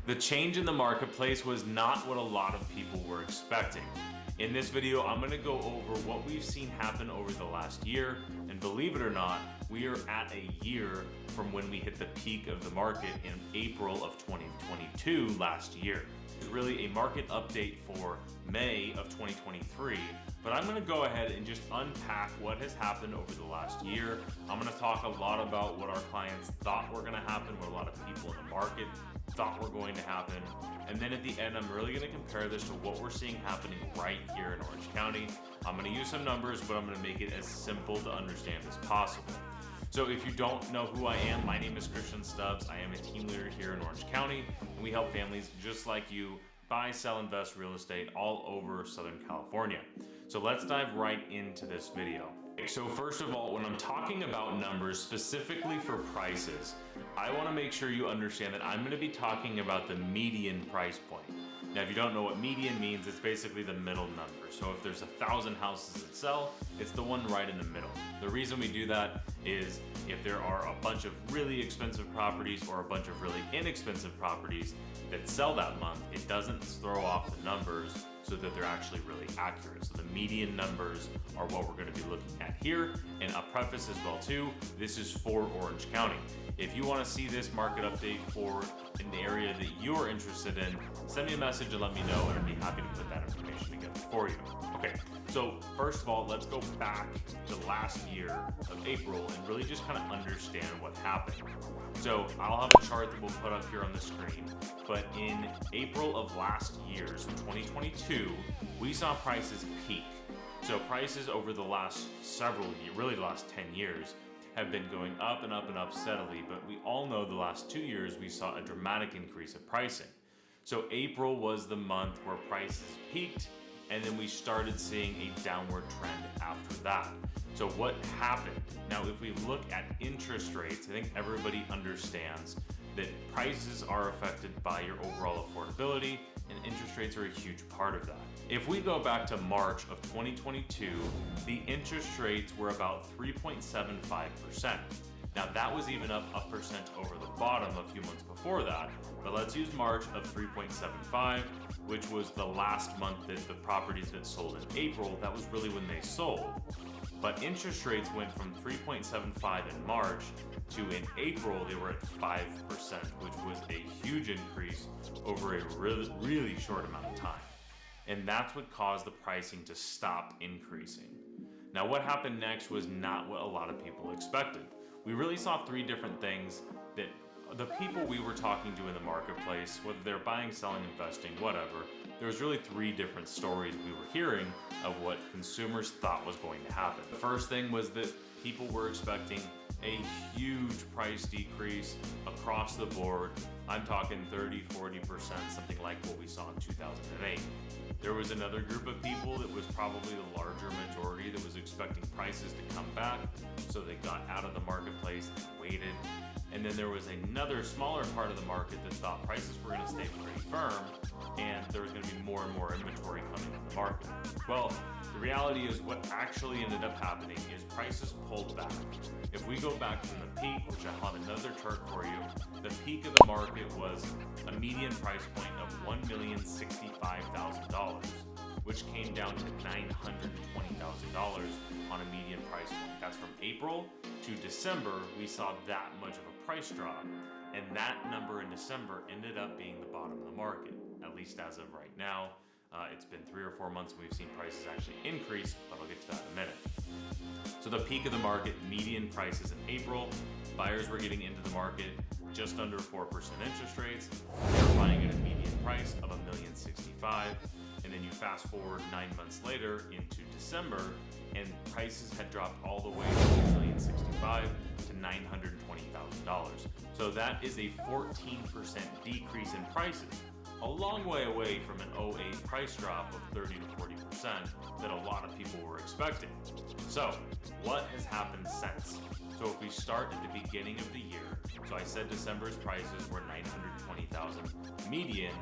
The change in the marketplace was not what a lot of people were expecting. In this video, I'm going to go over what we've seen happen over the last year, and believe it or not, we are at a year from when we hit the peak of the market in April of 2022 last year. It's really a market update for May of 2023, but I'm going to go ahead and just unpack what has happened over the last year. I'm going to talk a lot about what our clients thought were going to happen, what a lot of people in the market thought were going to happen, and then at the end I'm really going to compare this to what we're seeing happening right here in Orange County. I'm going to use some numbers, but I'm going to make it as simple to understand as possible. So if you don't know who I am, my name is Stubbs. I am a team leader here in Orange County, and we help families just like you buy, sell, invest real estate all over Southern California. So let's dive right into this video. So first of all, when I'm talking about numbers specifically for prices, I want to make sure you understand that I'm going to be talking about the median price point. Now, if you don't know what median means, it's basically the middle number. So if there's 1,000 houses that sell, it's the one right in the middle. The reason we do that is if there are a bunch of really expensive properties or a bunch of really inexpensive properties that sell that month, it doesn't throw off the numbers so that they're actually really accurate. So the median numbers are what we're going to be looking at here. And a preface as well too, this is for Orange County. If you want to see this market update for an area that you're interested in, send me a message and let me know, and I'd be happy to put that information together for you. Okay, so first of all, let's go back to last year of April and really just kind of understand what happened. So I'll have a chart that we'll put up here on the screen, but in April of last year, so 2022, we saw prices peak. So prices over the last several years, really the last 10 years, have been going up and up and up steadily, but we all know the last 2 years we saw a dramatic increase of pricing. So April was the month where prices peaked, and then we started seeing a downward trend after that. So what happened? Now, if we look at interest rates, I think everybody understands that prices are affected by your overall affordability, and interest rates are a huge part of that. If we go back to March of 2022, the interest rates were about 3.75%. Now that was even up a percent over the bottom a few months before that, but let's use March of 3.75, which was the last month that the properties that sold in April, that was really when they sold. But interest rates went from 3.75 in March to in April, they were at 5%, which was a huge increase over a really short amount of time. And that's what caused the pricing to stop increasing. Now, what happened next was not what a lot of people expected. We really saw three different things that the people we were talking to in the marketplace, whether they're buying, selling, investing, whatever, there was really three different stories we were hearing of what consumers thought was going to happen. The first thing was that people were expecting a huge price decrease across the board. I'm talking 30, 40%, something like what we saw in 2008. There was another group of people that was probably the larger majority that was expecting prices to come back, so they got out of the marketplace and waited. And then there was another smaller part of the market that thought prices were going to stay pretty firm and there was going to be more and more inventory coming on the market. Well, the reality is what actually ended up happening is prices pulled back. If we go back from the peak, which I'll have another chart for you, the peak of the market was a median price point of $1,065,000, which came down to $920,000 on a median price point. That's from April to December, we saw that much of a price drop, and that number in December ended up being the bottom of the market, at least as of right now. It's been 3 or 4 months and we've seen prices actually increase, but I'll get to that in a minute. So the peak of the market, median prices in April, buyers were getting into the market just under 4% interest rates. They were buying at a median price of $1,065,000, and then you fast forward 9 months later into December, and prices had dropped all the way from $1,065,000 to $920,000. So that is a 14% decrease in prices. A long way away from an 2008 price drop of 30 to 40% that a lot of people were expecting. So what has happened since? So if we start at the beginning of the year, so I said December's prices were $920,000 median.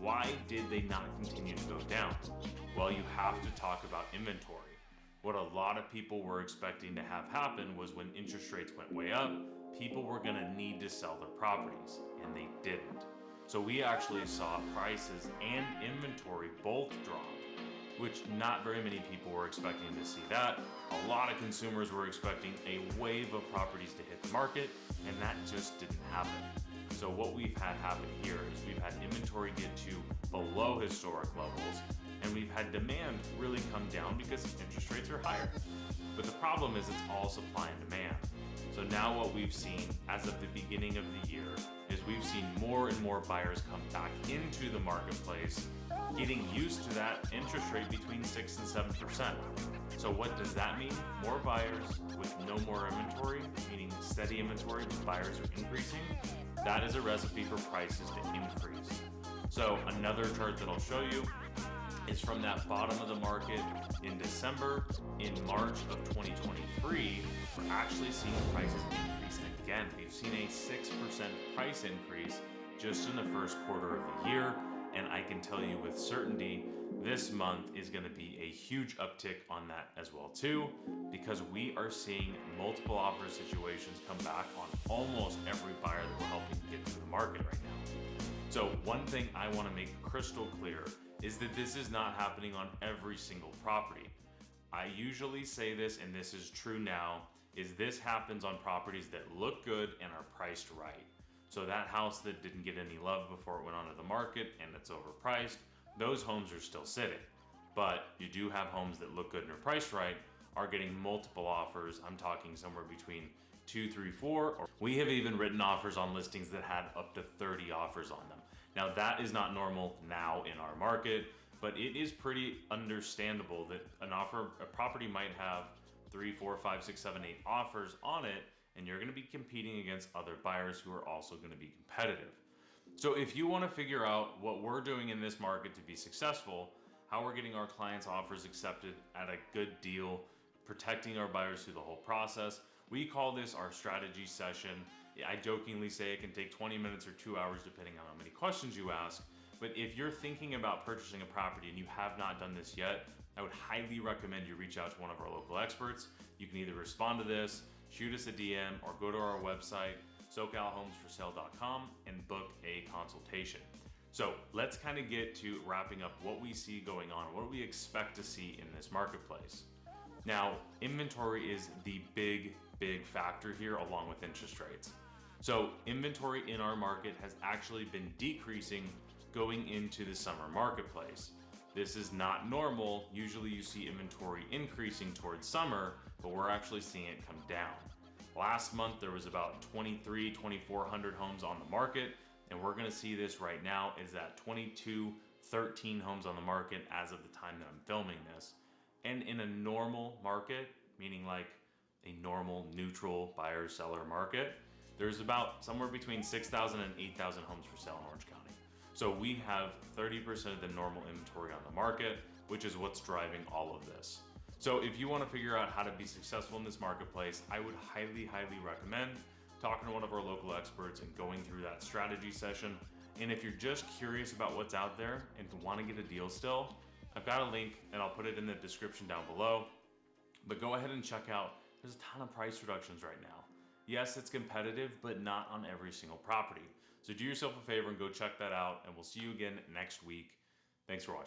Why did they not continue to go down? Well, you have to talk about inventory. What a lot of people were expecting to have happen was when interest rates went way up, people were going to need to sell their properties, and they didn't. So we actually saw prices and inventory both drop, which not very many people were expecting to see that. A lot of consumers were expecting a wave of properties to hit the market, and that just didn't happen. So what we've had happen here is we've had inventory get to below historic levels, and we've had demand really come down because interest rates are higher. But the problem is it's all supply and demand. So now what we've seen as of the beginning of the year is we've seen more and more buyers come back into the marketplace, getting used to that interest rate between 6 and 7%. So what does that mean? More buyers with no more inventory, meaning steady inventory, but buyers are increasing. That is a recipe for prices to increase. So another chart that I'll show you is from that bottom of the market in December. In March of 2023, we're actually seeing prices increase again. We've seen a 6% price increase just in the first quarter of the year, and I can tell you with certainty this month is going to be a huge uptick on that as well too, because we are seeing multiple offer situations come back on almost every buyer that we're helping get to the market right now. So one thing I want to make crystal clear is that this is not happening on every single property. I usually say this, and this is true now, is this happens on properties that look good and are priced right. So that house that didn't get any love before it went onto the market and it's overpriced, those homes are still sitting. But you do have homes that look good and are priced right, are getting multiple offers. I'm talking somewhere between 2, 3, 4. Or we have even written offers on listings that had up to 30 offers on them. Now that is not normal now in our market, but it is pretty understandable that a property might have 3, 4, 5, 6, 7, 8 offers on it, and you're going to be competing against other buyers who are also going to be competitive. So if you want to figure out what we're doing in this market to be successful, how we're getting our clients' offers accepted at a good deal, protecting our buyers through the whole process, we call this our strategy session. I jokingly say it can take 20 minutes or 2 hours depending on how many questions you ask. But if you're thinking about purchasing a property and you have not done this yet, I would highly recommend you reach out to one of our local experts. You can either respond to this, shoot us a DM, or go to our website, socalhomesforsale.com, and book a consultation. So let's kind of get to wrapping up what we see going on, what we expect to see in this marketplace. Now, inventory is the big factor here along with interest rates. So inventory in our market has actually been decreasing going into the summer marketplace. This is not normal. Usually you see inventory increasing towards summer, but we're actually seeing it come down. Last month, there was about 2,400 homes on the market, and we're gonna see this right now is at 2,213 homes on the market as of the time that I'm filming this. And in a normal market, meaning like a normal neutral buyer-seller market, there's about somewhere between 6,000 and 8,000 homes for sale in Orange County. So we have 30% of the normal inventory on the market, which is what's driving all of this. So if you want to figure out how to be successful in this marketplace, I would highly recommend talking to one of our local experts and going through that strategy session. And if you're just curious about what's out there and want to get a deal still, I've got a link and I'll put it in the description down below. But go ahead and check out, there's a ton of price reductions right now. Yes, it's competitive, but not on every single property. So do yourself a favor and go check that out, and we'll see you again next week. Thanks for watching.